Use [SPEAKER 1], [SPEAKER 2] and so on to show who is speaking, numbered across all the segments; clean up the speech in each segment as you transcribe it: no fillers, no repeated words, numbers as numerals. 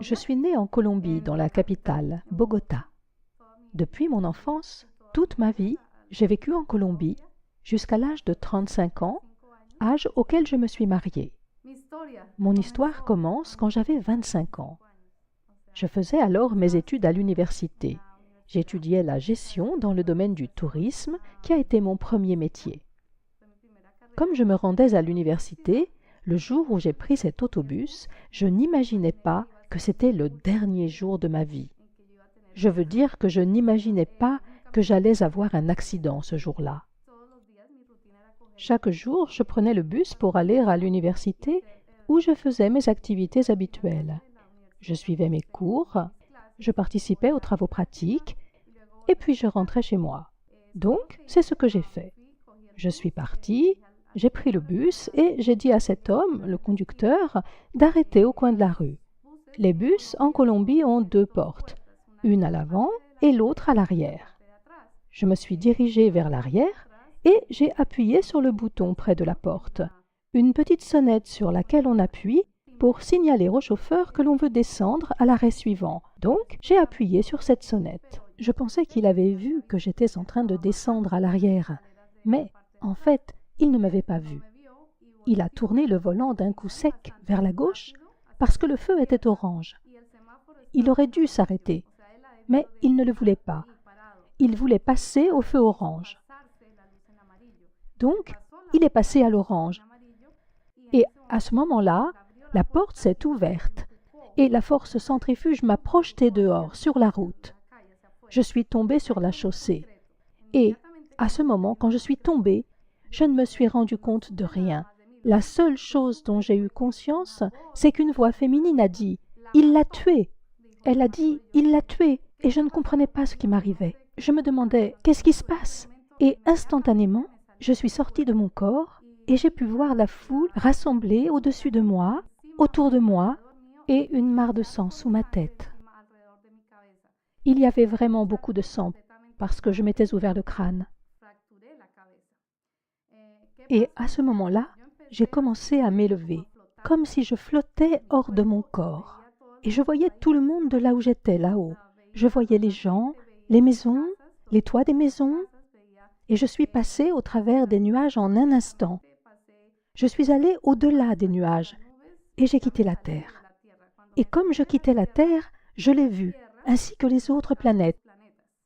[SPEAKER 1] Je suis née en Colombie, dans la capitale, Bogota. Depuis mon enfance, toute ma vie, j'ai vécu en Colombie jusqu'à l'âge de 35 ans, âge auquel je me suis mariée. Mon histoire commence quand j'avais 25 ans. Je faisais alors mes études à l'université. J'étudiais la gestion dans le domaine du tourisme, qui a été mon premier métier. Comme je me rendais à l'université, le jour où j'ai pris cet autobus, je n'imaginais pas que c'était le dernier jour de ma vie. Je veux dire que je n'imaginais pas que j'allais avoir un accident ce jour-là. Chaque jour, je prenais le bus pour aller à l'université où je faisais mes activités habituelles. Je suivais mes cours, je participais aux travaux pratiques et puis je rentrais chez moi. Donc, c'est ce que j'ai fait. Je suis partie, j'ai pris le bus et j'ai dit à cet homme, le conducteur, d'arrêter au coin de la rue. Les bus en Colombie ont deux portes, une à l'avant et l'autre à l'arrière. Je me suis dirigée vers l'arrière et j'ai appuyé sur le bouton près de la porte, une petite sonnette sur laquelle on appuie pour signaler au chauffeur que l'on veut descendre à l'arrêt suivant. Donc, j'ai appuyé sur cette sonnette. Je pensais qu'il avait vu que j'étais en train de descendre à l'arrière, mais en fait, il ne m'avait pas vu. Il a tourné le volant d'un coup sec vers la gauche parce que le feu était orange. Il aurait dû s'arrêter, mais il ne le voulait pas. Il voulait passer au feu orange. Donc, il est passé à l'orange. Et à ce moment-là, la porte s'est ouverte et la force centrifuge m'a projeté dehors, sur la route. Je suis tombée sur la chaussée. Et à ce moment, quand je suis tombée, je ne me suis rendu compte de rien. La seule chose dont j'ai eu conscience, c'est qu'une voix féminine a dit « Il l'a tué ». Elle a dit « Il l'a tué » et je ne comprenais pas ce qui m'arrivait. Je me demandais « Qu'est-ce qui se passe ?» Et instantanément, je suis sortie de mon corps et j'ai pu voir la foule rassemblée au-dessus de moi, autour de moi, et une mare de sang sous ma tête. Il y avait vraiment beaucoup de sang parce que je m'étais ouvert le crâne. Et à ce moment-là, j'ai commencé à m'élever, comme si je flottais hors de mon corps. Et je voyais tout le monde de là où j'étais, là-haut. Je voyais les gens, les maisons, les toits des maisons, et je suis passée au travers des nuages en un instant. Je suis allée au-delà des nuages, et j'ai quitté la Terre. Et comme je quittais la Terre, je l'ai vue, ainsi que les autres planètes.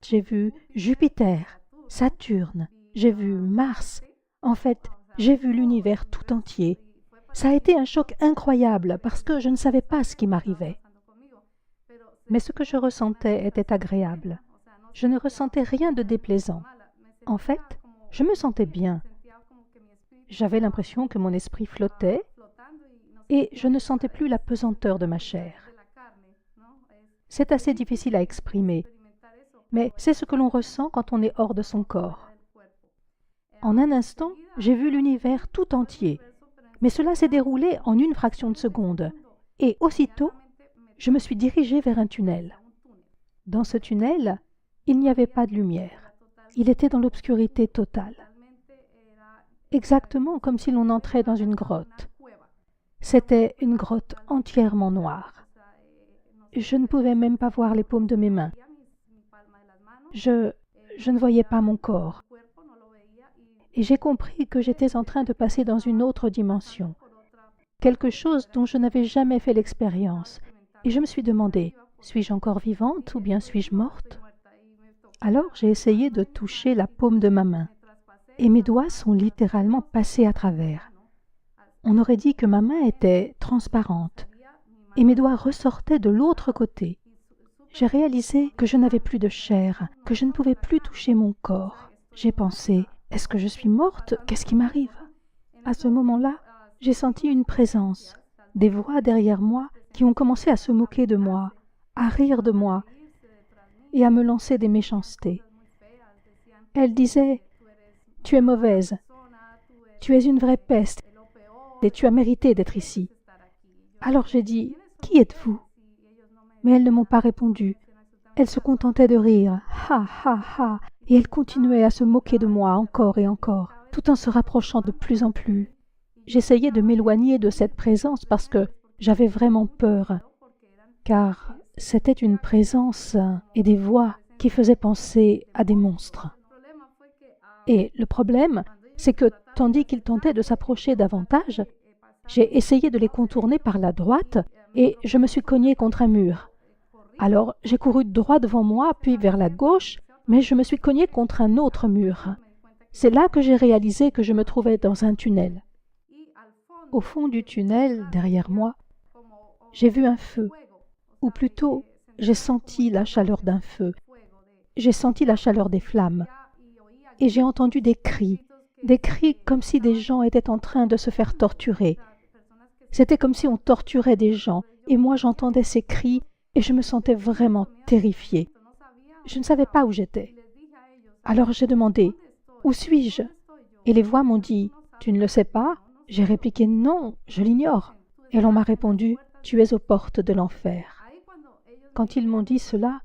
[SPEAKER 1] J'ai vu Jupiter, Saturne, j'ai vu Mars. En fait, j'ai vu l'univers tout entier. Ça a été un choc incroyable parce que je ne savais pas ce qui m'arrivait. Mais ce que je ressentais était agréable. Je ne ressentais rien de déplaisant. En fait, je me sentais bien. J'avais l'impression que mon esprit flottait et je ne sentais plus la pesanteur de ma chair. C'est assez difficile à exprimer, mais c'est ce que l'on ressent quand on est hors de son corps. En un instant, j'ai vu l'univers tout entier, mais cela s'est déroulé en une fraction de seconde, et aussitôt, je me suis dirigée vers un tunnel. Dans ce tunnel, il n'y avait pas de lumière. Il était dans l'obscurité totale. Exactement comme si l'on entrait dans une grotte. C'était une grotte entièrement noire. Je ne pouvais même pas voir les paumes de mes mains. Je ne voyais pas mon corps. Et j'ai compris que j'étais en train de passer dans une autre dimension, quelque chose dont je n'avais jamais fait l'expérience. Et je me suis demandé, suis-je encore vivante ou bien suis-je morte? Alors j'ai essayé de toucher la paume de ma main, et mes doigts sont littéralement passés à travers. On aurait dit que ma main était transparente, et mes doigts ressortaient de l'autre côté. J'ai réalisé que je n'avais plus de chair, que je ne pouvais plus toucher mon corps. J'ai pensé, est-ce que je suis morte? Qu'est-ce qui m'arrive? À ce moment-là, j'ai senti une présence, des voix derrière moi qui ont commencé à se moquer de moi, à rire de moi et à me lancer des méchancetés. Elles disaient « Tu es mauvaise, tu es une vraie peste et tu as mérité d'être ici. » Alors j'ai dit « Qui êtes-vous » Mais elles ne m'ont pas répondu. Elles se contentaient de rire « Ha, ha, ha » et elles continuaient à se moquer de moi encore et encore, tout en se rapprochant de plus en plus. J'essayais de m'éloigner de cette présence parce que j'avais vraiment peur. car c'était une présence et des voix qui faisaient penser à des monstres. Et le problème, c'est que tandis qu'ils tentaient de s'approcher davantage, j'ai essayé de les contourner par la droite et je me suis cogné contre un mur. Alors j'ai couru droit devant moi, puis vers la gauche, mais je me suis cogné contre un autre mur. C'est là que j'ai réalisé que je me trouvais dans un tunnel. Au fond du tunnel, derrière moi, j'ai vu un feu, ou plutôt, j'ai senti la chaleur d'un feu. J'ai senti la chaleur des flammes. Et j'ai entendu des cris comme si des gens étaient en train de se faire torturer. C'était comme si on torturait des gens, et moi j'entendais ces cris, et je me sentais vraiment terrifiée. Je ne savais pas où j'étais. Alors j'ai demandé, « Où suis-je » Et les voix m'ont dit, « Tu ne le sais pas ?» J'ai répliqué, « Non, je l'ignore. » Et l'on m'a répondu, « Tu es aux portes de l'enfer. » Quand ils m'ont dit cela,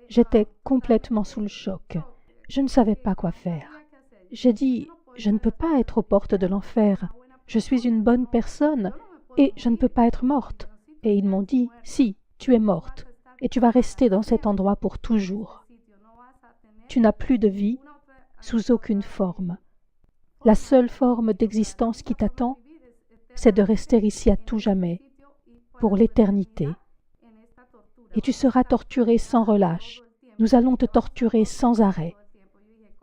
[SPEAKER 1] j'étais complètement sous le choc. Je ne savais pas quoi faire. J'ai dit, « Je ne peux pas être aux portes de l'enfer. Je suis une bonne personne et je ne peux pas être morte. » Et ils m'ont dit, « Si, tu es morte et tu vas rester dans cet endroit pour toujours. Tu n'as plus de vie sous aucune forme. La seule forme d'existence qui t'attend, c'est de rester ici à tout jamais, pour l'éternité. Et tu seras torturé sans relâche. Nous allons te torturer sans arrêt. »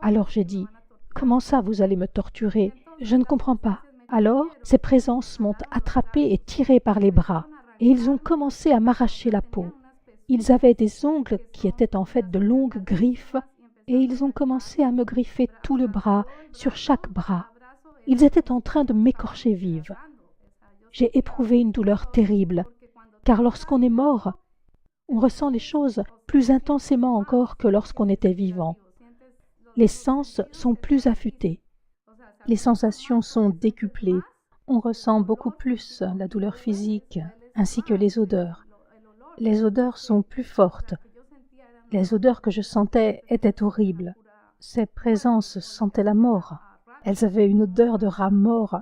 [SPEAKER 1] Alors j'ai dit, « Comment ça vous allez me torturer? Je ne comprends pas. » Alors ces présences m'ont attrapé et tiré par les bras, et ils ont commencé à m'arracher la peau. Ils avaient des ongles qui étaient en fait de longues griffes, et ils ont commencé à me griffer tout le bras, sur chaque bras. Ils étaient en train de m'écorcher vive. J'ai éprouvé une douleur terrible, car lorsqu'on est mort, on ressent les choses plus intensément encore que lorsqu'on était vivant. Les sens sont plus affûtés. Les sensations sont décuplées. On ressent beaucoup plus la douleur physique, ainsi que les odeurs. Les odeurs sont plus fortes. Les odeurs que je sentais étaient horribles. Ces présences sentaient la mort. Elles avaient une odeur de rat mort.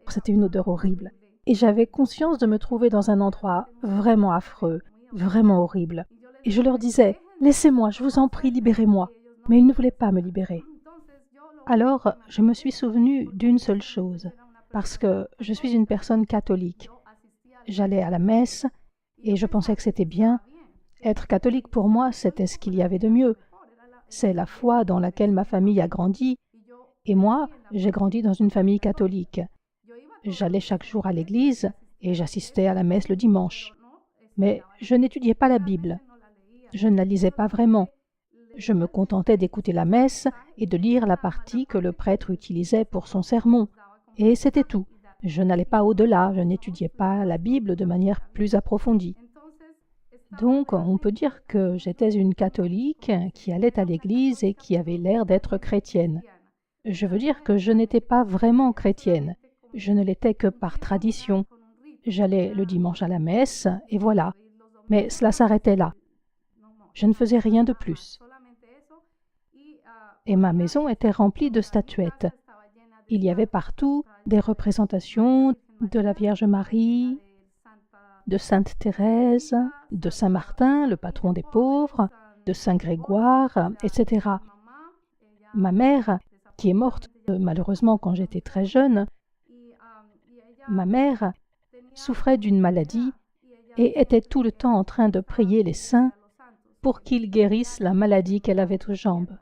[SPEAKER 1] C'était une odeur horrible. Et j'avais conscience de me trouver dans un endroit vraiment affreux, vraiment horrible. Et je leur disais, « Laissez-moi, je vous en prie, libérez-moi. » Mais ils ne voulaient pas me libérer. Alors, je me suis souvenue d'une seule chose, parce que je suis une personne catholique. J'allais à la messe et je pensais que c'était bien. Être catholique pour moi, c'était ce qu'il y avait de mieux. C'est la foi dans laquelle ma famille a grandi. Et moi, j'ai grandi dans une famille catholique. J'allais chaque jour à l'église et j'assistais à la messe le dimanche. Mais je n'étudiais pas la Bible. Je ne la lisais pas vraiment. Je me contentais d'écouter la messe et de lire la partie que le prêtre utilisait pour son sermon. Et c'était tout. Je n'allais pas au-delà, je n'étudiais pas la Bible de manière plus approfondie. Donc, on peut dire que j'étais une catholique qui allait à l'église et qui avait l'air d'être chrétienne. Je veux dire que je n'étais pas vraiment chrétienne. Je ne l'étais que par tradition. J'allais le dimanche à la messe, et voilà. Mais cela s'arrêtait là. Je ne faisais rien de plus. Et ma maison était remplie de statuettes. Il y avait partout des représentations de la Vierge Marie, de Sainte Thérèse, de Saint Martin, le patron des pauvres, de Saint Grégoire, etc. Ma mère, qui est morte malheureusement quand j'étais très jeune, ma mère souffrait d'une maladie et était tout le temps en train de prier les saints pour qu'ils guérissent la maladie qu'elle avait aux jambes.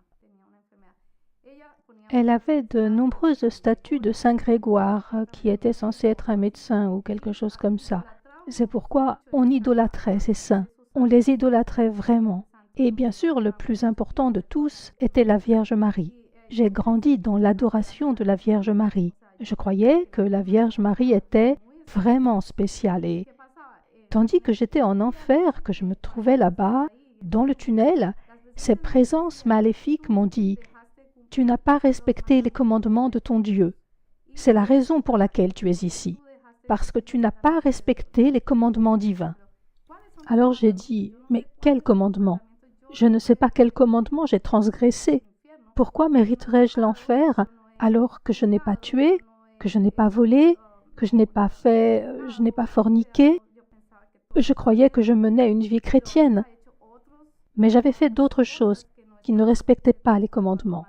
[SPEAKER 1] Elle avait de nombreuses statues de Saint Grégoire, qui était censé être un médecin ou quelque chose comme ça. C'est pourquoi on idolâtrait ces saints. On les idolâtrait vraiment. Et bien sûr, le plus important de tous était la Vierge Marie. J'ai grandi dans l'adoration de la Vierge Marie. Je croyais que la Vierge Marie était vraiment spéciale. Et tandis que j'étais en enfer, que je me trouvais là-bas, dans le tunnel, ces présences maléfiques m'ont dit « Tu n'as pas respecté les commandements de ton Dieu. C'est la raison pour laquelle tu es ici, parce que tu n'as pas respecté les commandements divins. » Alors j'ai dit « Mais quel commandement? Je ne sais pas quel commandement j'ai transgressé. Pourquoi mériterais-je l'enfer alors que je n'ai pas tué, que je n'ai pas volé, que je n'ai pas forniqué? Je croyais que je menais une vie chrétienne, mais j'avais fait d'autres choses qui ne respectaient pas les commandements.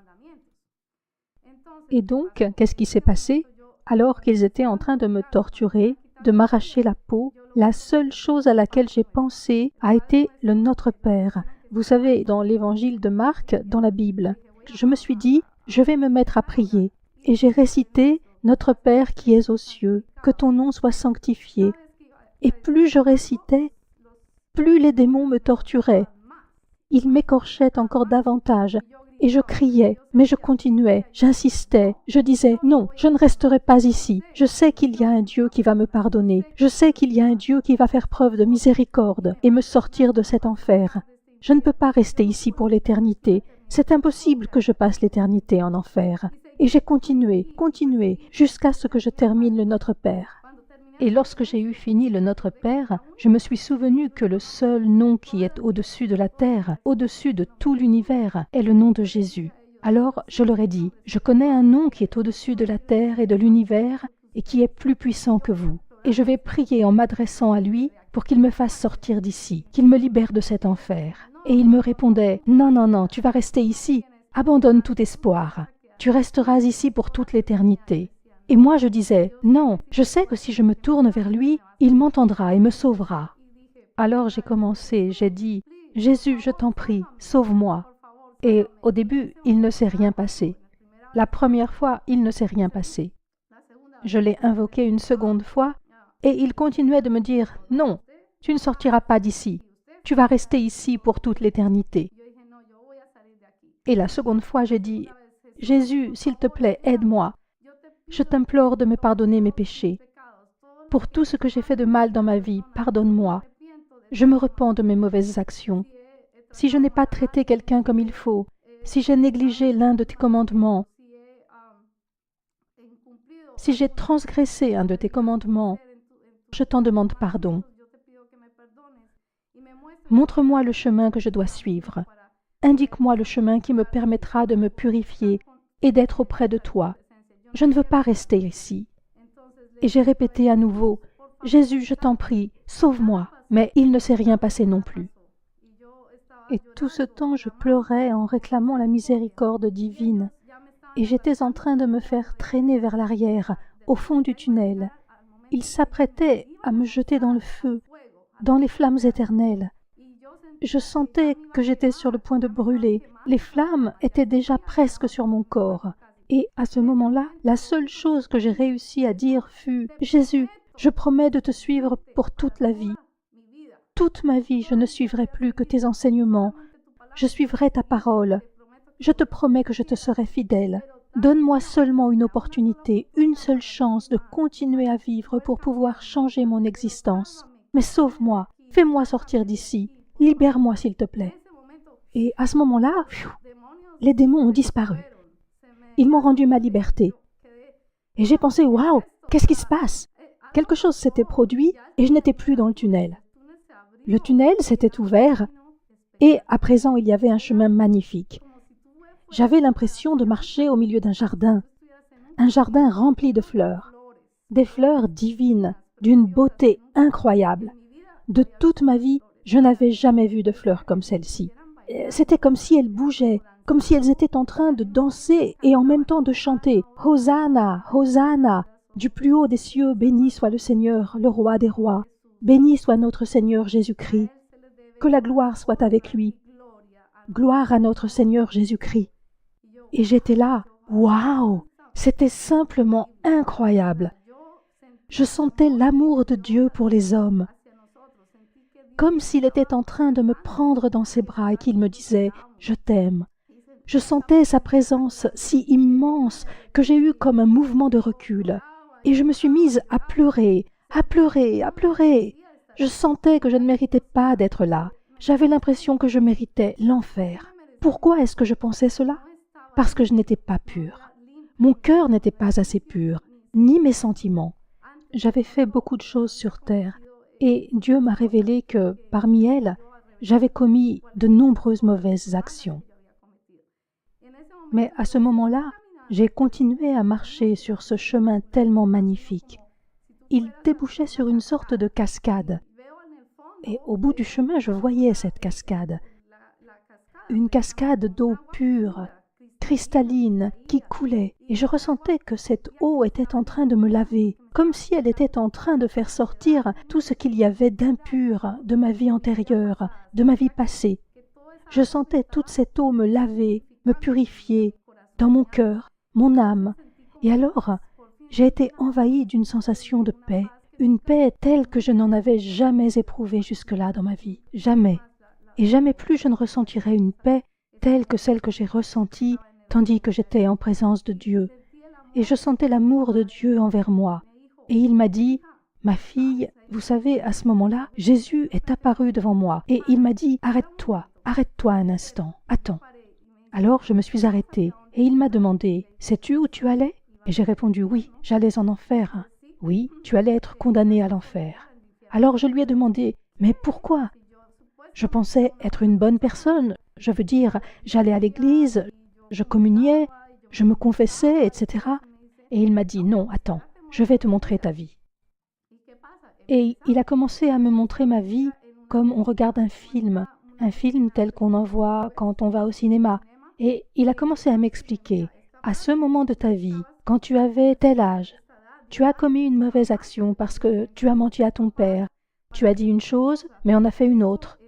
[SPEAKER 1] Et donc, qu'est-ce qui s'est passé? Alors qu'ils étaient en train de me torturer, de m'arracher la peau, la seule chose à laquelle j'ai pensé a été le Notre Père. Vous savez, dans l'évangile de Marc, dans la Bible, je me suis dit, je vais me mettre à prier. Et j'ai récité « Notre Père qui es aux cieux, que ton nom soit sanctifié ». Et plus je récitais, plus les démons me torturaient. Ils m'écorchaient encore davantage. Et je criais, mais je continuais, j'insistais, je disais « Non, je ne resterai pas ici. Je sais qu'il y a un Dieu qui va me pardonner. Je sais qu'il y a un Dieu qui va faire preuve de miséricorde et me sortir de cet enfer. Je ne peux pas rester ici pour l'éternité. C'est impossible que je passe l'éternité en enfer. » Et j'ai continué, jusqu'à ce que je termine le Notre Père. Et lorsque j'ai eu fini le Notre Père, je me suis souvenu que le seul nom qui est au-dessus de la terre, au-dessus de tout l'univers, est le nom de Jésus. Alors je leur ai dit, je connais un nom qui est au-dessus de la terre et de l'univers et qui est plus puissant que vous. Et je vais prier en m'adressant à lui pour qu'il me fasse sortir d'ici, qu'il me libère de cet enfer. Et il me répondait, non, non, non, tu vas rester ici, abandonne tout espoir. Tu resteras ici pour toute l'éternité. Et moi je disais, non, je sais que si je me tourne vers lui, il m'entendra et me sauvera. Alors j'ai commencé, j'ai dit, Jésus, je t'en prie, sauve-moi. Et au début, il ne s'est rien passé. La première fois, il ne s'est rien passé. Je l'ai invoqué une seconde fois, et il continuait de me dire, non, tu ne sortiras pas d'ici, tu vas rester ici pour toute l'éternité. Et la seconde fois, j'ai dit, Jésus, s'il te plaît, aide-moi. Je t'implore de me pardonner mes péchés. Pour tout ce que j'ai fait de mal dans ma vie, pardonne-moi. Je me repens de mes mauvaises actions. Si je n'ai pas traité quelqu'un comme il faut, si j'ai négligé l'un de tes commandements, si j'ai transgressé un de tes commandements, je t'en demande pardon. Montre-moi le chemin que je dois suivre. Indique-moi le chemin qui me permettra de me purifier et d'être auprès de toi. Je ne veux pas rester ici. Et j'ai répété à nouveau, Jésus, je t'en prie, sauve-moi. Mais il ne s'est rien passé non plus. Et tout ce temps, je pleurais en réclamant la miséricorde divine. Et j'étais en train de me faire traîner vers l'arrière, au fond du tunnel. Il s'apprêtait à me jeter dans le feu, dans les flammes éternelles. Je sentais que j'étais sur le point de brûler. Les flammes étaient déjà presque sur mon corps. Et à ce moment-là, la seule chose que j'ai réussi à dire fut « Jésus, je promets de te suivre pour toute la vie. Toute ma vie, je ne suivrai plus que tes enseignements. Je suivrai ta parole. Je te promets que je te serai fidèle. Donne-moi seulement une opportunité, une seule chance de continuer à vivre pour pouvoir changer mon existence. Mais sauve-moi, fais-moi sortir d'ici, libère-moi s'il te plaît. » Et à ce moment-là, les démons ont disparu. Ils m'ont rendu ma liberté. Et j'ai pensé, waouh, qu'est-ce qui se passe? Quelque chose s'était produit et je n'étais plus dans le tunnel. Le tunnel s'était ouvert et à présent il y avait un chemin magnifique. J'avais l'impression de marcher au milieu d'un jardin rempli de fleurs, des fleurs divines, d'une beauté incroyable. De toute ma vie, je n'avais jamais vu de fleurs comme celle-ci. C'était comme si elles bougeaient, comme si elles étaient en train de danser et en même temps de chanter « Hosanna, Hosanna !» Du plus haut des cieux, béni soit le Seigneur, le roi des rois. Béni soit notre Seigneur Jésus-Christ. Que la gloire soit avec lui. Gloire à notre Seigneur Jésus-Christ. Et j'étais là, waouh! C'était simplement incroyable. Je sentais l'amour de Dieu pour les hommes, comme s'il était en train de me prendre dans ses bras et qu'il me disait « Je t'aime ». Je sentais sa présence si immense que j'ai eu comme un mouvement de recul. Et je me suis mise à pleurer, à pleurer, à pleurer. Je sentais que je ne méritais pas d'être là. J'avais l'impression que je méritais l'enfer. Pourquoi est-ce que je pensais cela? Parce que je n'étais pas pure. Mon cœur n'était pas assez pur, ni mes sentiments. J'avais fait beaucoup de choses sur terre, et Dieu m'a révélé que, parmi elles, j'avais commis de nombreuses mauvaises actions. Mais à ce moment-là, j'ai continué à marcher sur ce chemin tellement magnifique. Il débouchait sur une sorte de cascade. Et au bout du chemin, je voyais cette cascade. Une cascade d'eau pure, cristalline, qui coulait. Et je ressentais que cette eau était en train de me laver, comme si elle était en train de faire sortir tout ce qu'il y avait d'impur de ma vie antérieure, de ma vie passée. Je sentais toute cette eau me laver, me purifier, dans mon cœur, mon âme. Et alors, j'ai été envahie d'une sensation de paix, une paix telle que je n'en avais jamais éprouvée jusque-là dans ma vie. Jamais. Et jamais plus je ne ressentirai une paix telle que celle que j'ai ressentie tandis que j'étais en présence de Dieu. Et je sentais l'amour de Dieu envers moi. Et il m'a dit, « Ma fille, vous savez, à ce moment-là, Jésus est apparu devant moi. Et il m'a dit, « Arrête-toi un instant, attends. » Alors je me suis arrêtée et il m'a demandé, « Sais-tu où tu allais ?» Et j'ai répondu, « Oui, j'allais en enfer. » « Oui, tu allais être condamné à l'enfer. » Alors je lui ai demandé, « Mais pourquoi ?» Je pensais être une bonne personne, je veux dire, j'allais à l'église, je communiais, je me confessais, etc. Et il m'a dit, « Non, attends, je vais te montrer ta vie. » Et il a commencé à me montrer ma vie comme on regarde un film tel qu'on en voit quand on va au cinéma. Et il a commencé à m'expliquer, « À ce moment de ta vie, quand tu avais tel âge, tu as commis une mauvaise action parce que tu as menti à ton père. Tu as dit une chose, mais en as fait une autre.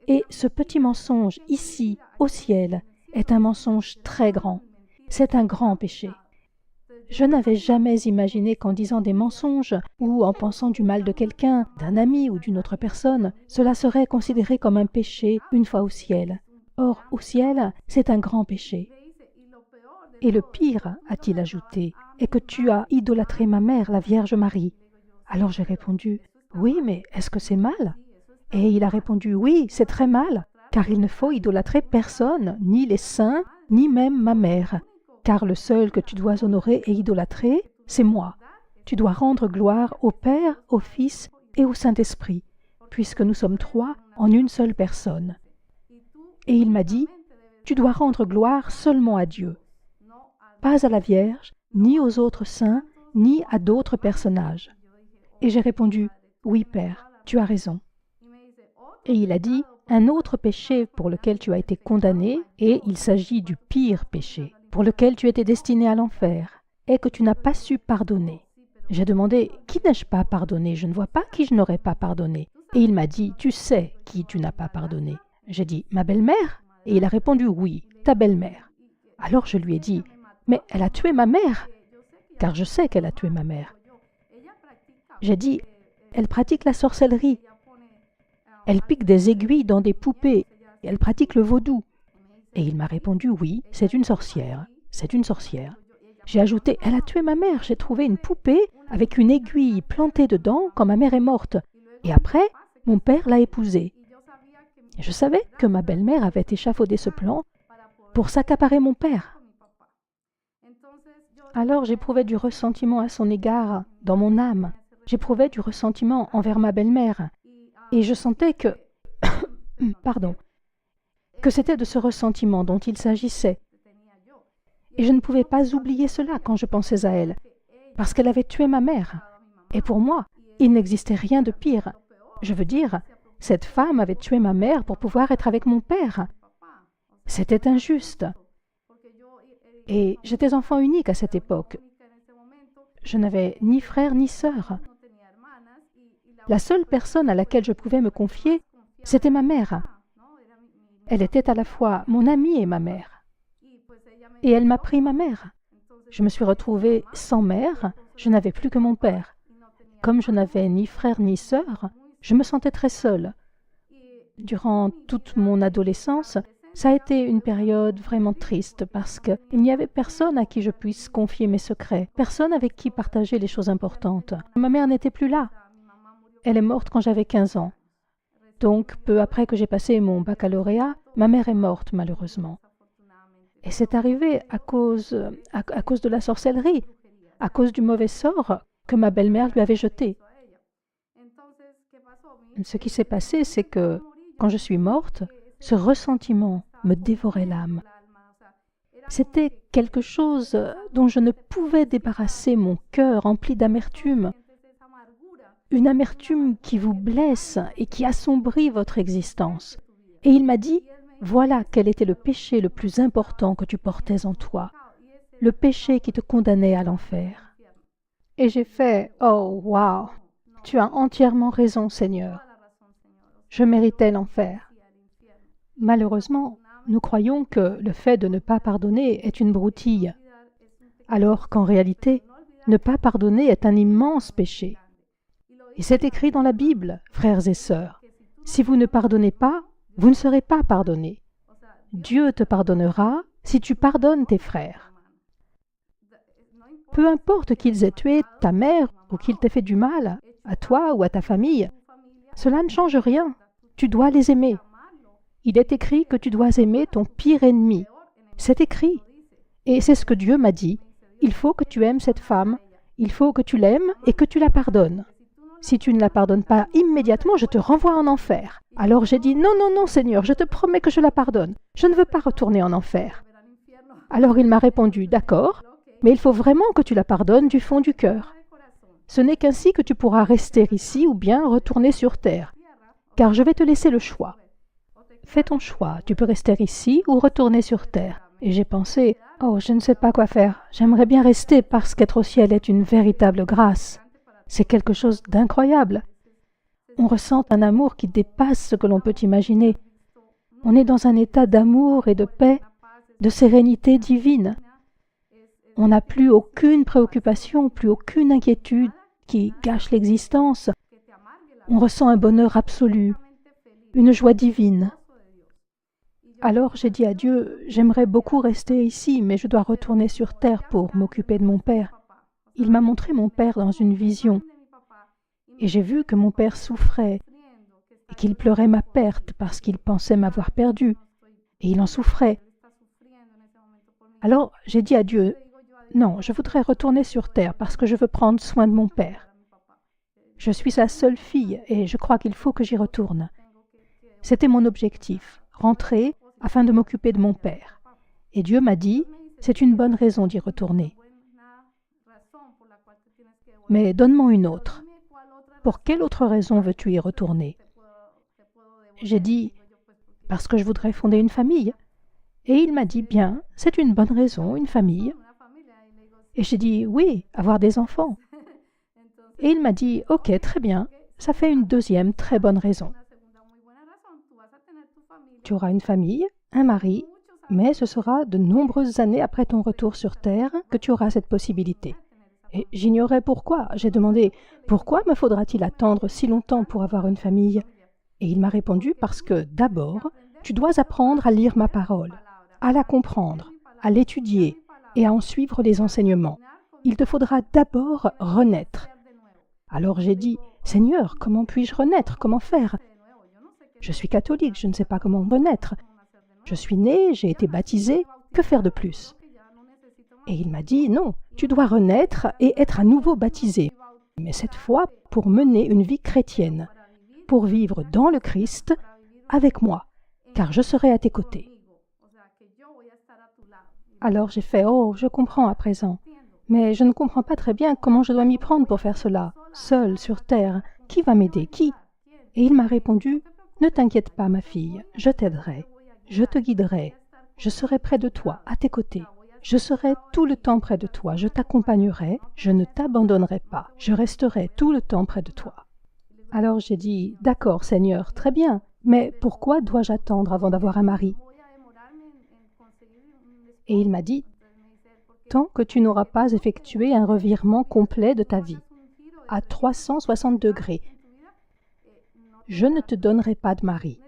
[SPEAKER 1] Et ce petit mensonge, ici, au ciel, est un mensonge très grand. C'est un grand péché. » Je n'avais jamais imaginé qu'en disant des mensonges ou en pensant du mal de quelqu'un, d'un ami ou d'une autre personne, cela serait considéré comme un péché une fois au ciel. Or, au ciel, c'est un grand péché. Et le pire, a-t-il ajouté, est que tu as idolâtré ma mère, la Vierge Marie. Alors j'ai répondu, « Oui, mais est-ce que c'est mal ?» Et il a répondu, « Oui, c'est très mal, car il ne faut idolâtrer personne, ni les saints, ni même ma mère. Car le seul que tu dois honorer et idolâtrer, c'est moi. Tu dois rendre gloire au Père, au Fils et au Saint-Esprit, puisque nous sommes trois en une seule personne. » Et il m'a dit, « Tu dois rendre gloire seulement à Dieu, pas à la Vierge, ni aux autres saints, ni à d'autres personnages. » Et j'ai répondu, « Oui, Père, tu as raison. » Et il a dit, « Un autre péché pour lequel tu as été condamné, et il s'agit du pire péché, pour lequel tu étais destiné à l'enfer, est que tu n'as pas su pardonner. » J'ai demandé, « Qui n'ai-je pas pardonné? Je ne vois pas qui je n'aurais pas pardonné. » Et il m'a dit, « Tu sais qui tu n'as pas pardonné. » J'ai dit, « Ma belle-mère ?» Et il a répondu, « Oui, ta belle-mère. » Alors je lui ai dit, « Mais elle a tué ma mère, car je sais qu'elle a tué ma mère. » J'ai dit, « Elle pratique la sorcellerie. Elle pique des aiguilles dans des poupées. Elle pratique le vaudou. » Et il m'a répondu, « Oui, c'est une sorcière. C'est une sorcière. » J'ai ajouté, « Elle a tué ma mère. J'ai trouvé une poupée avec une aiguille plantée dedans quand ma mère est morte. Et après, mon père l'a épousée. » Je savais que ma belle-mère avait échafaudé ce plan pour s'accaparer mon père. Alors j'éprouvais du ressentiment à son égard dans mon âme. J'éprouvais du ressentiment envers ma belle-mère. Et je sentais que... pardon. Que c'était de ce ressentiment dont il s'agissait. Et je ne pouvais pas oublier cela quand je pensais à elle, parce qu'elle avait tué ma mère. Et pour moi, il n'existait rien de pire. Je veux dire, cette femme avait tué ma mère pour pouvoir être avec mon père. C'était injuste. Et j'étais enfant unique à cette époque. Je n'avais ni frère ni sœur. La seule personne à laquelle je pouvais me confier, c'était ma mère. Elle était à la fois mon amie et ma mère. Et elle m'a pris ma mère. Je me suis retrouvée sans mère, je n'avais plus que mon père. Comme je n'avais ni frère ni sœur, je me sentais très seule. Durant toute mon adolescence, ça a été une période vraiment triste parce qu'il n'y avait personne à qui je puisse confier mes secrets, personne avec qui partager les choses importantes. Ma mère n'était plus là. Elle est morte quand j'avais 15 ans. Donc, peu après que j'ai passé mon baccalauréat, ma mère est morte malheureusement. Et c'est arrivé à cause de la sorcellerie, à cause du mauvais sort que ma belle-mère lui avait jeté. Ce qui s'est passé, c'est que quand je suis morte, ce ressentiment me dévorait l'âme. C'était quelque chose dont je ne pouvais débarrasser mon cœur rempli d'amertume. une amertume qui vous blesse et qui assombrit votre existence. Et il m'a dit, voilà quel était le péché le plus important que tu portais en toi, le péché qui te condamnait à l'enfer. Et j'ai fait, oh, wow, tu as entièrement raison, Seigneur. Je méritais l'enfer. Malheureusement, nous croyons que le fait de ne pas pardonner est une broutille, alors qu'en réalité, ne pas pardonner est un immense péché. Et c'est écrit dans la Bible, frères et sœurs. Si vous ne pardonnez pas, vous ne serez pas pardonnés. Dieu te pardonnera si tu pardonnes tes frères. Peu importe qu'ils aient tué ta mère ou qu'ils t'aient fait du mal, à toi ou à ta famille, cela ne change rien. Tu dois les aimer. Il est écrit que tu dois aimer ton pire ennemi. C'est écrit. Et c'est ce que Dieu m'a dit. Il faut que tu aimes cette femme. Il faut que tu l'aimes et que tu la pardonnes. Si tu ne la pardonnes pas immédiatement, je te renvoie en enfer. Alors j'ai dit, non, non, non, Seigneur, je te promets que je la pardonne. Je ne veux pas retourner en enfer. Alors il m'a répondu, d'accord, mais il faut vraiment que tu la pardonnes du fond du cœur. Ce n'est qu'ainsi que tu pourras rester ici ou bien retourner sur terre, car je vais te laisser le choix. Fais ton choix, tu peux rester ici ou retourner sur terre. Et j'ai pensé, oh, je ne sais pas quoi faire. J'aimerais bien rester parce qu'être au ciel est une véritable grâce. C'est quelque chose d'incroyable. On ressent un amour qui dépasse ce que l'on peut imaginer. On est dans un état d'amour et de paix, de sérénité divine. On n'a plus aucune préoccupation, plus aucune inquiétude qui gâche l'existence. On ressent un bonheur absolu, une joie divine. Alors j'ai dit à Dieu, j'aimerais beaucoup rester ici, mais je dois retourner sur terre pour m'occuper de mon père. Il m'a montré mon père dans une vision. Et j'ai vu que mon père souffrait et qu'il pleurait ma perte parce qu'il pensait m'avoir perdu. Et il en souffrait. Alors j'ai dit à Dieu, non, je voudrais retourner sur terre parce que je veux prendre soin de mon père. Je suis sa seule fille et je crois qu'il faut que j'y retourne. C'était mon objectif, rentrer afin de m'occuper de mon père. Et Dieu m'a dit, c'est une bonne raison d'y retourner. Mais donne-moi une autre. Pour quelle autre raison veux-tu y retourner? J'ai dit, parce que je voudrais fonder une famille. Et il m'a dit, bien, c'est une bonne raison, une famille. Et j'ai dit, oui, avoir des enfants. Et il m'a dit, ok, très bien, ça fait une deuxième très bonne raison. Tu auras une famille, un mari, mais ce sera de nombreuses années après ton retour sur Terre que tu auras cette possibilité. Et j'ignorais pourquoi. J'ai demandé, pourquoi me faudra-t-il attendre si longtemps pour avoir une famille? Et il m'a répondu, parce que d'abord, tu dois apprendre à lire ma parole, à la comprendre, à l'étudier et à en suivre les enseignements. Il te faudra d'abord renaître. Alors j'ai dit, Seigneur, comment puis-je renaître? Comment faire? Je suis catholique, je ne sais pas comment renaître. Je suis né, j'ai été baptisé, que faire de plus? Et il m'a dit, non, tu dois renaître et être à nouveau baptisé, mais cette fois pour mener une vie chrétienne, pour vivre dans le Christ avec moi, car je serai à tes côtés. Alors j'ai fait, oh, je comprends à présent, mais je ne comprends pas très bien comment je dois m'y prendre pour faire cela, seul sur terre. Qui va m'aider? Qui? Et il m'a répondu, ne t'inquiète pas, ma fille, je t'aiderai, je te guiderai, je serai près de toi, à tes côtés. Je serai tout le temps près de toi, je t'accompagnerai, je ne t'abandonnerai pas, je resterai tout le temps près de toi. Alors j'ai dit, d'accord Seigneur, très bien, mais pourquoi dois-je attendre avant d'avoir un mari? Et il m'a dit, tant que tu n'auras pas effectué un revirement complet de ta vie, à 360 degrés, je ne te donnerai pas de mari.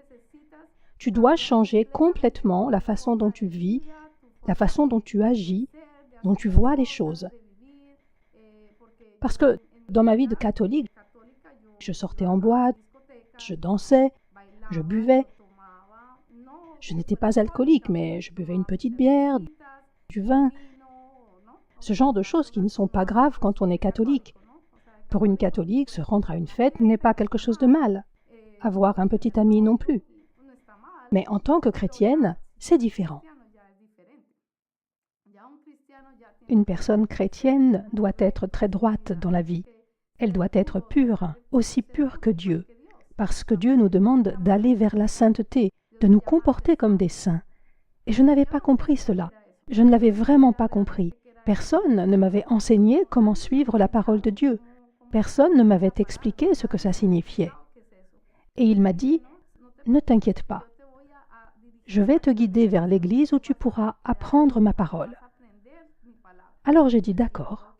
[SPEAKER 1] Tu dois changer complètement la façon dont tu vis, la façon dont tu agis, dont tu vois les choses. Parce que dans ma vie de catholique, je sortais en boîte, je dansais, je buvais. Je n'étais pas alcoolique, mais je buvais une petite bière, du vin. Ce genre de choses qui ne sont pas graves quand on est catholique. Pour une catholique, se rendre à une fête n'est pas quelque chose de mal. Avoir un petit ami non plus. Mais en tant que chrétienne, c'est différent. Une personne chrétienne doit être très droite dans la vie. Elle doit être pure, aussi pure que Dieu, parce que Dieu nous demande d'aller vers la sainteté, de nous comporter comme des saints. Et je n'avais pas compris cela. Je ne l'avais vraiment pas compris. Personne ne m'avait enseigné comment suivre la parole de Dieu. Personne ne m'avait expliqué ce que ça signifiait. Et il m'a dit, « Ne t'inquiète pas. Je vais te guider vers l'église où tu pourras apprendre ma parole. » Alors j'ai dit, « D'accord. »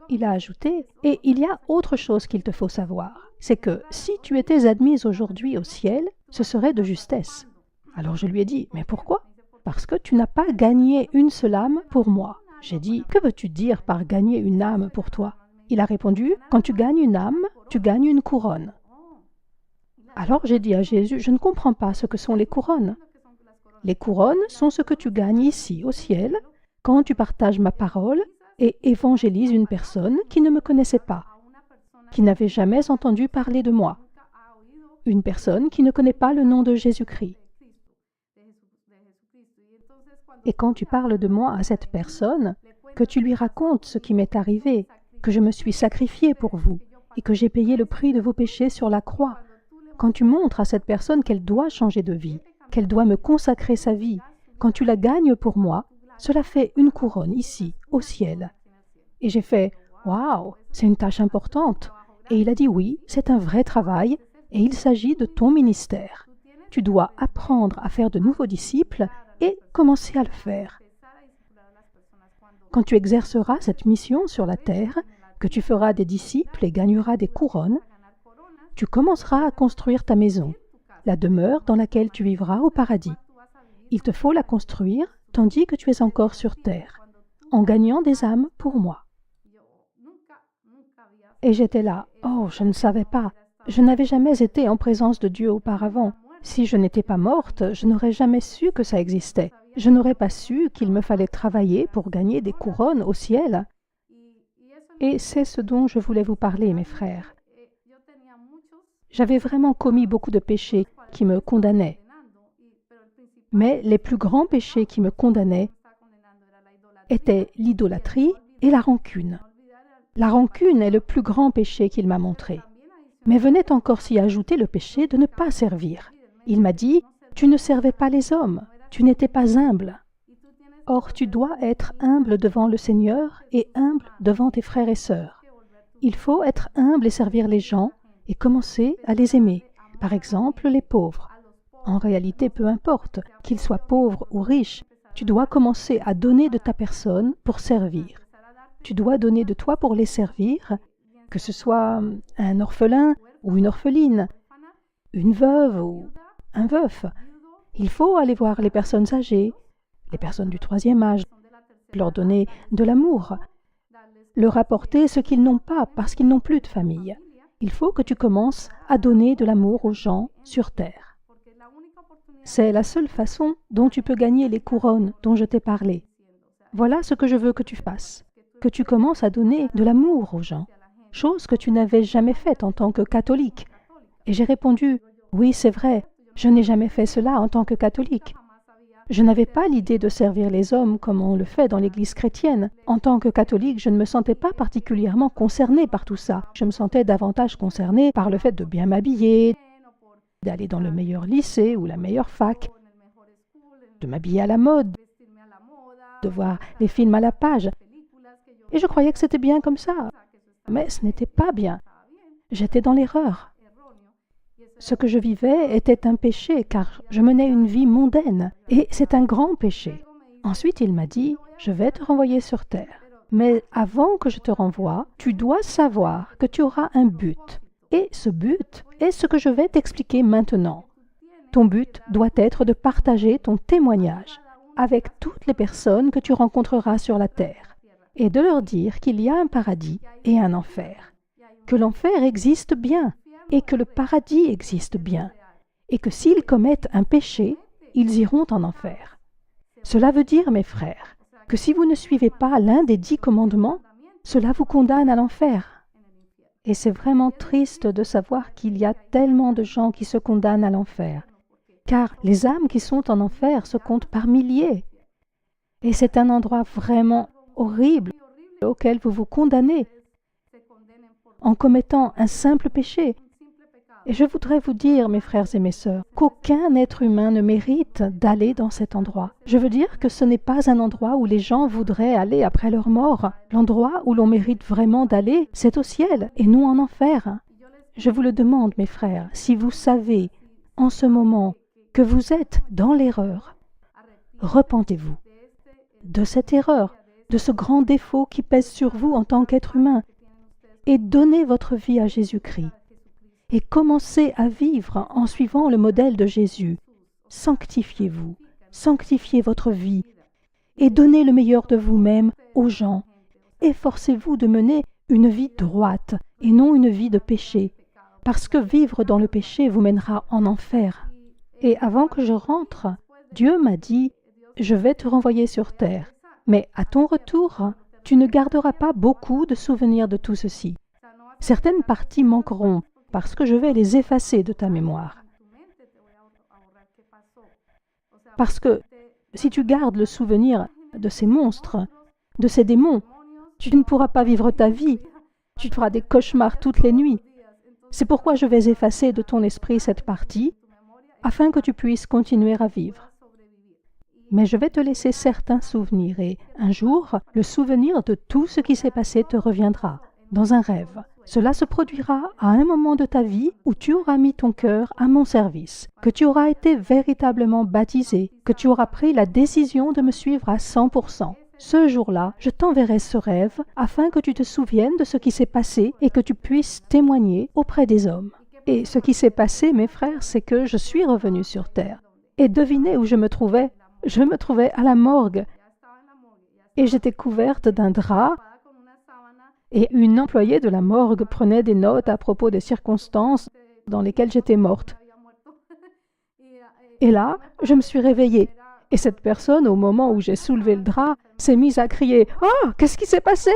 [SPEAKER 1] Il a ajouté, « Et il y a autre chose qu'il te faut savoir. C'est que si tu étais admise aujourd'hui au ciel, ce serait de justesse. » Alors je lui ai dit, « Mais pourquoi ? » « Parce que tu n'as pas gagné une seule âme pour moi. » J'ai dit, « Que veux-tu dire par gagner une âme pour toi ?» Il a répondu, « Quand tu gagnes une âme, tu gagnes une couronne. » Alors j'ai dit à Jésus, « Je ne comprends pas ce que sont les couronnes. » Les couronnes sont ce que tu gagnes ici, au ciel, quand tu partages ma parole et évangélises une personne qui ne me connaissait pas, qui n'avait jamais entendu parler de moi, une personne qui ne connaît pas le nom de Jésus-Christ. Et quand tu parles de moi à cette personne, que tu lui racontes ce qui m'est arrivé, que je me suis sacrifié pour vous et que j'ai payé le prix de vos péchés sur la croix, quand tu montres à cette personne qu'elle doit changer de vie, qu'elle doit me consacrer sa vie, quand tu la gagnes pour moi, cela fait une couronne ici, au ciel. Et j'ai fait « Waouh, c'est une tâche importante !» Et il a dit « Oui, c'est un vrai travail et il s'agit de ton ministère. Tu dois apprendre à faire de nouveaux disciples et commencer à le faire. Quand tu exerceras cette mission sur la terre, que tu feras des disciples et gagneras des couronnes, tu commenceras à construire ta maison, la demeure dans laquelle tu vivras au paradis. Il te faut la construire tandis que tu es encore sur terre, en gagnant des âmes pour moi. » Et j'étais là, « Oh, je ne savais pas. Je n'avais jamais été en présence de Dieu auparavant. Si je n'étais pas morte, je n'aurais jamais su que ça existait. Je n'aurais pas su qu'il me fallait travailler pour gagner des couronnes au ciel. » Et c'est ce dont je voulais vous parler, mes frères. J'avais vraiment commis beaucoup de péchés qui me condamnaient. Mais les plus grands péchés qui me condamnaient étaient l'idolâtrie et la rancune. La rancune est le plus grand péché qu'il m'a montré. Mais venait encore s'y ajouter le péché de ne pas servir. Il m'a dit, « Tu ne servais pas les hommes, tu n'étais pas humble. Or, tu dois être humble devant le Seigneur et humble devant tes frères et sœurs. Il faut être humble et servir les gens et commencer à les aimer. Par exemple, les pauvres. En réalité, peu importe, qu'ils soient pauvres ou riches, tu dois commencer à donner de ta personne pour servir. Tu dois donner de toi pour les servir, que ce soit un orphelin ou une orpheline, une veuve ou un veuf. Il faut aller voir les personnes âgées, les personnes du 3e âge, leur donner de l'amour, leur apporter ce qu'ils n'ont pas parce qu'ils n'ont plus de famille. Il faut que tu commences à donner de l'amour aux gens sur terre. C'est la seule façon dont tu peux gagner les couronnes dont je t'ai parlé. Voilà ce que je veux que tu fasses, que tu commences à donner de l'amour aux gens, chose que tu n'avais jamais faite en tant que catholique. Et j'ai répondu, « Oui, c'est vrai, je n'ai jamais fait cela en tant que catholique. Je n'avais pas l'idée de servir les hommes comme on le fait dans l'Église chrétienne. En tant que catholique, je ne me sentais pas particulièrement concernée par tout ça. Je me sentais davantage concernée par le fait de bien m'habiller, d'aller dans le meilleur lycée ou la meilleure fac, de m'habiller à la mode, de voir les films à la page. Et je croyais que c'était bien comme ça. Mais ce n'était pas bien. J'étais dans l'erreur. Ce que je vivais était un péché, car je menais une vie mondaine, et c'est un grand péché. Ensuite, il m'a dit, « Je vais te renvoyer sur terre. Mais avant que je te renvoie, tu dois savoir que tu auras un but. Et ce but est ce que je vais t'expliquer maintenant. Ton but doit être de partager ton témoignage avec toutes les personnes que tu rencontreras sur la terre, et de leur dire qu'il y a un paradis et un enfer, que l'enfer existe bien, et que le paradis existe bien, et que s'ils commettent un péché, ils iront en enfer. Cela veut dire, mes frères, que si vous ne suivez pas l'un des 10 commandements, cela vous condamne à l'enfer. Et c'est vraiment triste de savoir qu'il y a tellement de gens qui se condamnent à l'enfer, car les âmes qui sont en enfer se comptent par milliers. Et c'est un endroit vraiment horrible auquel vous vous condamnez. en commettant un simple péché. Et je voudrais vous dire, mes frères et mes sœurs, qu'aucun être humain ne mérite d'aller dans cet endroit. Je veux dire que ce n'est pas un endroit où les gens voudraient aller après leur mort. L'endroit où l'on mérite vraiment d'aller, c'est au ciel et non en enfer. Je vous le demande, mes frères, si vous savez en ce moment que vous êtes dans l'erreur, repentez-vous de cette erreur, de ce grand défaut qui pèse sur vous en tant qu'être humain, et donnez votre vie à Jésus-Christ. Et commencez à vivre en suivant le modèle de Jésus. Sanctifiez-vous, sanctifiez votre vie, et donnez le meilleur de vous-même aux gens. Efforcez-vous de mener une vie droite et non une vie de péché, parce que vivre dans le péché vous mènera en enfer. Et avant que je rentre, Dieu m'a dit, « Je vais te renvoyer sur terre, mais à ton retour, tu ne garderas pas beaucoup de souvenirs de tout ceci. Certaines parties manqueront, parce que je vais les effacer de ta mémoire. Parce que si tu gardes le souvenir de ces monstres, de ces démons, tu ne pourras pas vivre ta vie. Tu feras des cauchemars toutes les nuits. C'est pourquoi je vais effacer de ton esprit cette partie, afin que tu puisses continuer à vivre. Mais je vais te laisser certains souvenirs et, un jour, le souvenir de tout ce qui s'est passé te reviendra, dans un rêve. Cela se produira à un moment de ta vie où tu auras mis ton cœur à mon service, que tu auras été véritablement baptisé, que tu auras pris la décision de me suivre à 100%. Ce jour-là, je t'enverrai ce rêve afin que tu te souviennes de ce qui s'est passé et que tu puisses témoigner auprès des hommes. Et ce qui s'est passé, mes frères, c'est que je suis revenu sur terre. Et devinez où je me trouvais? Je me trouvais à la morgue. Et j'étais couverte d'un drap. Et une employée de la morgue prenait des notes à propos des circonstances dans lesquelles j'étais morte. Et là, je me suis réveillée. Et cette personne, au moment où j'ai soulevé le drap, s'est mise à crier « Oh, qu'est-ce qui s'est passé ?»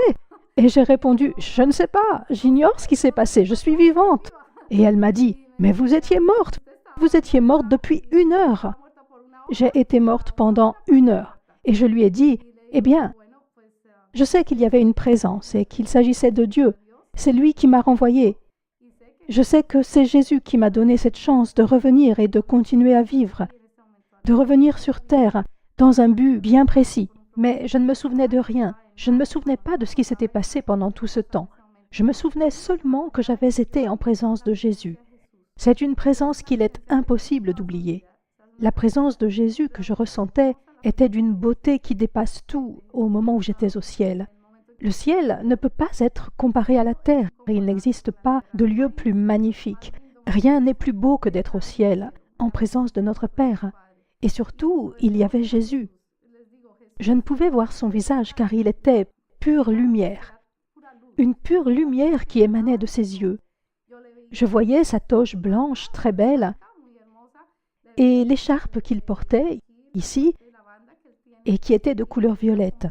[SPEAKER 1] Et j'ai répondu « Je ne sais pas, j'ignore ce qui s'est passé, je suis vivante. » Et elle m'a dit « Mais vous étiez morte depuis 1 heure. » J'ai été morte pendant 1 heure. Et je lui ai dit « Eh bien, je sais qu'il y avait une présence et qu'il s'agissait de Dieu. C'est lui qui m'a renvoyée. Je sais que c'est Jésus qui m'a donné cette chance de revenir et de continuer à vivre, de revenir sur terre dans un but bien précis. Mais je ne me souvenais de rien. Je ne me souvenais pas de ce qui s'était passé pendant tout ce temps. Je me souvenais seulement que j'avais été en présence de Jésus. C'est une présence qu'il est impossible d'oublier. La présence de Jésus que je ressentais était d'une beauté qui dépasse tout au moment où j'étais au ciel. Le ciel ne peut pas être comparé à la terre. Il n'existe pas de lieu plus magnifique. Rien n'est plus beau que d'être au ciel, en présence de notre Père. Et surtout, il y avait Jésus. Je ne pouvais voir son visage car il était pure lumière. Une pure lumière qui émanait de ses yeux. Je voyais sa toge blanche très belle et l'écharpe qu'il portait ici et qui était de couleur violette,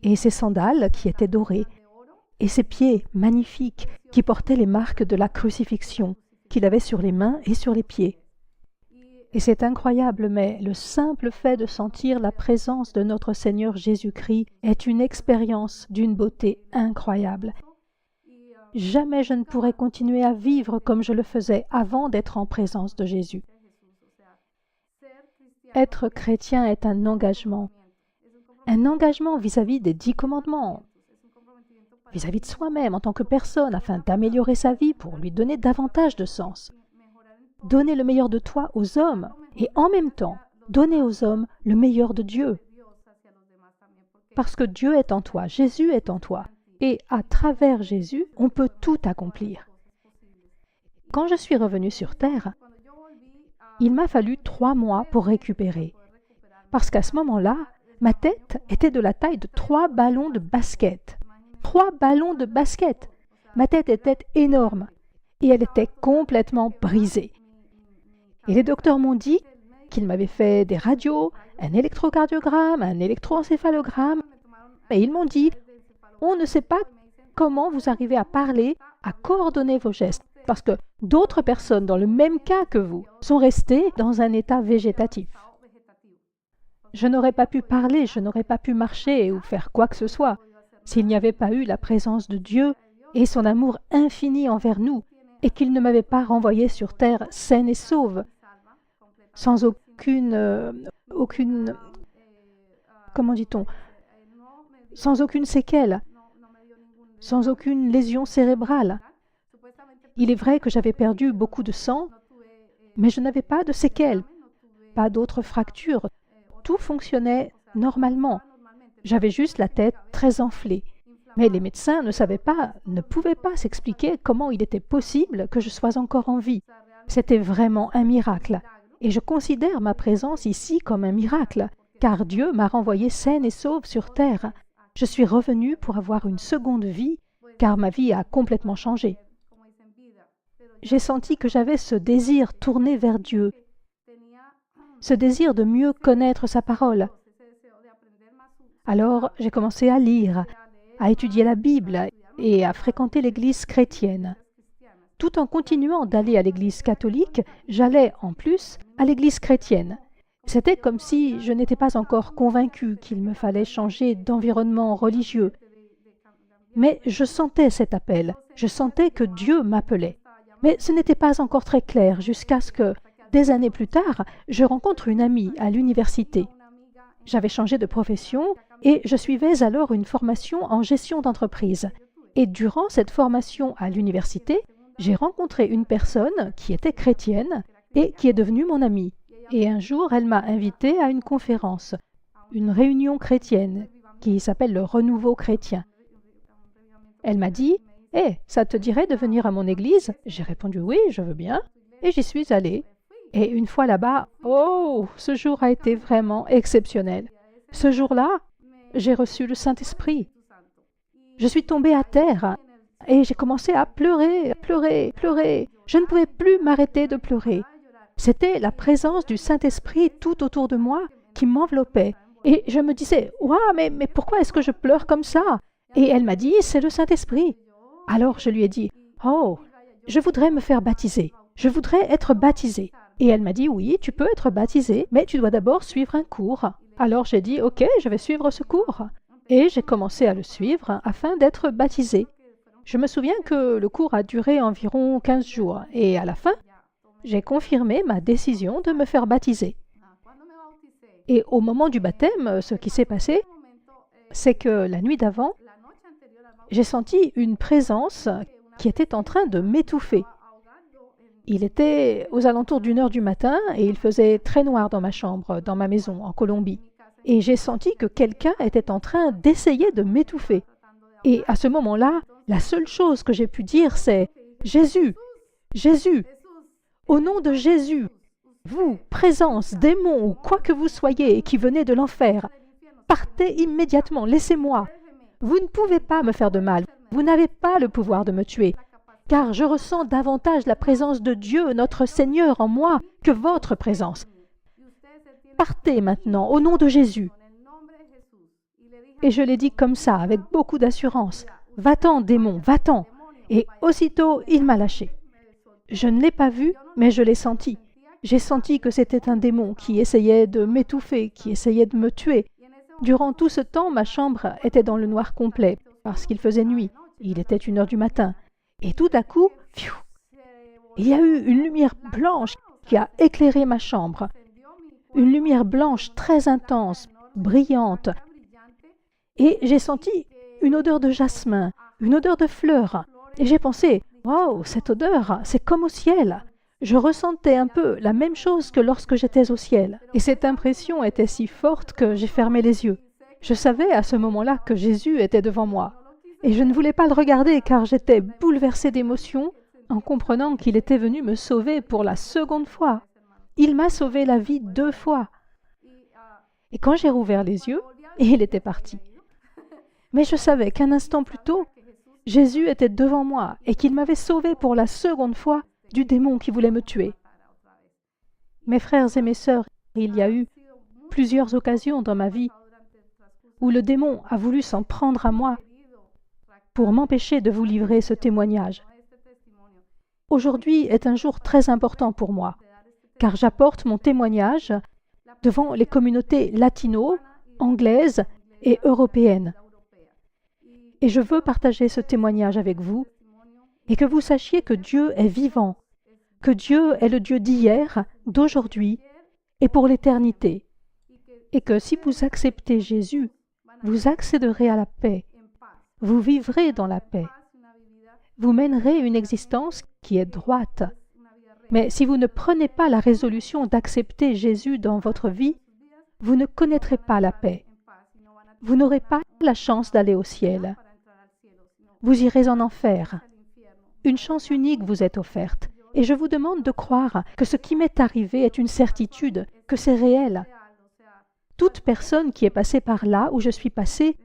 [SPEAKER 1] et ses sandales qui étaient dorées, et ses pieds magnifiques qui portaient les marques de la crucifixion qu'il avait sur les mains et sur les pieds. Et c'est incroyable, mais le simple fait de sentir la présence de notre Seigneur Jésus-Christ est une expérience d'une beauté incroyable. Jamais je ne pourrais continuer à vivre comme je le faisais avant d'être en présence de Jésus. Être chrétien est un engagement vis-à-vis des 10 commandements, vis-à-vis de soi-même en tant que personne, afin d'améliorer sa vie pour lui donner davantage de sens. Donner le meilleur de toi aux hommes et en même temps, donner aux hommes le meilleur de Dieu. Parce que Dieu est en toi, Jésus est en toi. Et à travers Jésus, on peut tout accomplir. Quand je suis revenue sur terre, il m'a fallu 3 mois pour récupérer. Parce qu'à ce moment-là, ma tête était de la taille de 3 ballons de basket. 3 ballons de basket! Ma tête était énorme et elle était complètement brisée. Et les docteurs m'ont dit qu'ils m'avaient fait des radios, un électrocardiogramme, un électroencéphalogramme. Et ils m'ont dit « On ne sait pas comment vous arrivez à parler, à coordonner vos gestes. » Parce que d'autres personnes dans le même cas que vous sont restées dans un état végétatif. Je n'aurais pas pu parler, je n'aurais pas pu marcher ou faire quoi que ce soit. s'il n'y avait pas eu la présence de Dieu et son amour infini envers nous, et qu'il ne m'avait pas renvoyé sur terre saine et sauve, sans comment dit-on, sans aucune séquelle, sans aucune lésion cérébrale. Il est vrai que j'avais perdu beaucoup de sang, mais je n'avais pas de séquelles, pas d'autres fractures. Tout fonctionnait normalement. J'avais juste la tête très enflée. Mais les médecins ne pouvaient pas s'expliquer comment il était possible que je sois encore en vie. C'était vraiment un miracle. Et je considère ma présence ici comme un miracle, car Dieu m'a renvoyée saine et sauve sur terre. Je suis revenue pour avoir une seconde vie, car ma vie a complètement changé. J'ai senti que j'avais ce désir tourné vers Dieu, ce désir de mieux connaître sa parole. Alors, j'ai commencé à lire, à étudier la Bible et à fréquenter l'Église chrétienne. Tout en continuant d'aller à l'Église catholique, j'allais en plus à l'Église chrétienne. C'était comme si je n'étais pas encore convaincue qu'il me fallait changer d'environnement religieux. Mais je sentais cet appel, je sentais que Dieu m'appelait. Mais ce n'était pas encore très clair jusqu'à ce que, des années plus tard, je rencontre une amie à l'université. J'avais changé de profession et je suivais alors une formation en gestion d'entreprise. Et durant cette formation à l'université, j'ai rencontré une personne qui était chrétienne et qui est devenue mon amie. Et un jour, elle m'a invitée à une conférence, une réunion chrétienne qui s'appelle le Renouveau chrétien. Elle m'a dit « Hé, ça te dirait de venir à mon église ?» J'ai répondu « Oui, je veux bien. » Et j'y suis allée. Et une fois là-bas, oh, ce jour a été vraiment exceptionnel. Ce jour-là, j'ai reçu le Saint-Esprit. Je suis tombée à terre et j'ai commencé à pleurer, pleurer, pleurer. Je ne pouvais plus m'arrêter de pleurer. C'était la présence du Saint-Esprit tout autour de moi qui m'enveloppait. Et je me disais, « Ouah, mais pourquoi est-ce que je pleure comme ça ?» Et elle m'a dit, « C'est le Saint-Esprit. » Alors je lui ai dit, « Oh, je voudrais me faire baptiser. Je voudrais être baptisée. » Et elle m'a dit, « Oui, tu peux être baptisée, mais tu dois d'abord suivre un cours. » Alors j'ai dit, « Ok, je vais suivre ce cours. » Et j'ai commencé à le suivre afin d'être baptisée. Je me souviens que le cours a duré environ 15 jours et à la fin, j'ai confirmé ma décision de me faire baptiser. Et au moment du baptême, ce qui s'est passé, c'est que la nuit d'avant, j'ai senti une présence qui était en train de m'étouffer. Il était aux alentours d'1 heure du matin et il faisait très noir dans ma chambre, dans ma maison, en Colombie. Et j'ai senti que quelqu'un était en train d'essayer de m'étouffer. Et à ce moment-là, la seule chose que j'ai pu dire, c'est « Jésus, Jésus, au nom de Jésus, vous, présence, démon ou quoi que vous soyez qui venez de l'enfer, partez immédiatement, laissez-moi. Vous ne pouvez pas me faire de mal, vous n'avez pas le pouvoir de me tuer, car je ressens davantage la présence de Dieu, notre Seigneur, en moi que votre présence. Partez maintenant, au nom de Jésus. » Et je l'ai dit comme ça, avec beaucoup d'assurance. « Va-t'en, démon, va-t'en !» Et aussitôt, il m'a lâché. Je ne l'ai pas vu, mais je l'ai senti. J'ai senti que c'était un démon qui essayait de m'étouffer, qui essayait de me tuer. Durant tout ce temps, ma chambre était dans le noir complet, parce qu'il faisait nuit. Il était 1 heure du matin. Et tout à coup, pfiou, il y a eu une lumière blanche qui a éclairé ma chambre. Une lumière blanche très intense, brillante. Et j'ai senti une odeur de jasmin, une odeur de fleurs. Et j'ai pensé, « Wow, cette odeur, c'est comme au ciel !» Je ressentais un peu la même chose que lorsque j'étais au ciel. Et cette impression était si forte que j'ai fermé les yeux. Je savais à ce moment-là que Jésus était devant moi. Et je ne voulais pas le regarder car j'étais bouleversée d'émotion en comprenant qu'il était venu me sauver pour la seconde fois. Il m'a sauvé la vie 2 fois. Et quand j'ai rouvert les yeux, il était parti. Mais je savais qu'un instant plus tôt, Jésus était devant moi et qu'il m'avait sauvé pour la seconde fois du démon qui voulait me tuer. Mes frères et mes sœurs, il y a eu plusieurs occasions dans ma vie où le démon a voulu s'en prendre à moi pour m'empêcher de vous livrer ce témoignage. Aujourd'hui est un jour très important pour moi, car j'apporte mon témoignage devant les communautés latino, anglaises et européennes. Et je veux partager ce témoignage avec vous et que vous sachiez que Dieu est vivant, que Dieu est le Dieu d'hier, d'aujourd'hui et pour l'éternité. Et que si vous acceptez Jésus, vous accéderez à la paix. Vous vivrez dans la paix. Vous mènerez une existence qui est droite. Mais si vous ne prenez pas la résolution d'accepter Jésus dans votre vie, vous ne connaîtrez pas la paix. Vous n'aurez pas la chance d'aller au ciel. Vous irez en enfer. Une chance unique vous est offerte. Et je vous demande de croire que ce qui m'est arrivé est une certitude, que c'est réel. Toute personne qui est passée par là où je suis passée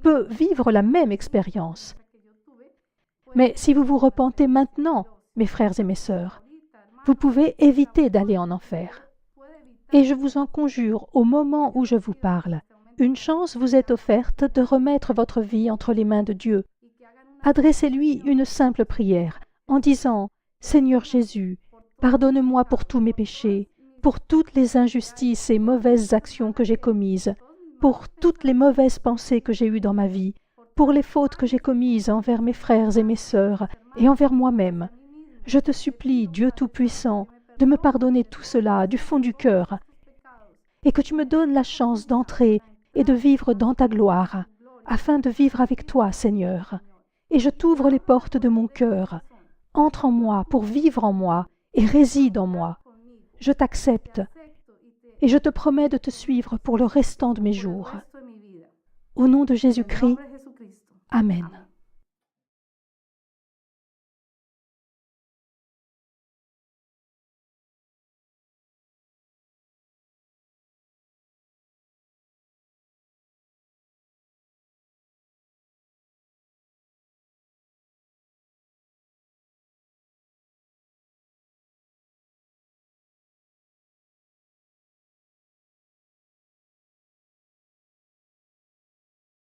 [SPEAKER 1] peut vivre la même expérience. Mais si vous vous repentez maintenant, mes frères et mes sœurs, vous pouvez éviter d'aller en enfer. Et je vous en conjure, au moment où je vous parle, une chance vous est offerte de remettre votre vie entre les mains de Dieu. Adressez-lui une simple prière en disant « Seigneur Jésus, pardonne-moi pour tous mes péchés, pour toutes les injustices et mauvaises actions que j'ai commises, pour toutes les mauvaises pensées que j'ai eues dans ma vie, pour les fautes que j'ai commises envers mes frères et mes sœurs et envers moi-même. Je te supplie, Dieu Tout-Puissant, de me pardonner tout cela du fond du cœur et que tu me donnes la chance d'entrer et de vivre dans ta gloire, afin de vivre avec toi, Seigneur. Et je t'ouvre les portes de mon cœur. Entre en moi pour vivre en moi et réside en moi. Je t'accepte et je te promets de te suivre pour le restant de mes jours. Au nom de Jésus-Christ, Amen.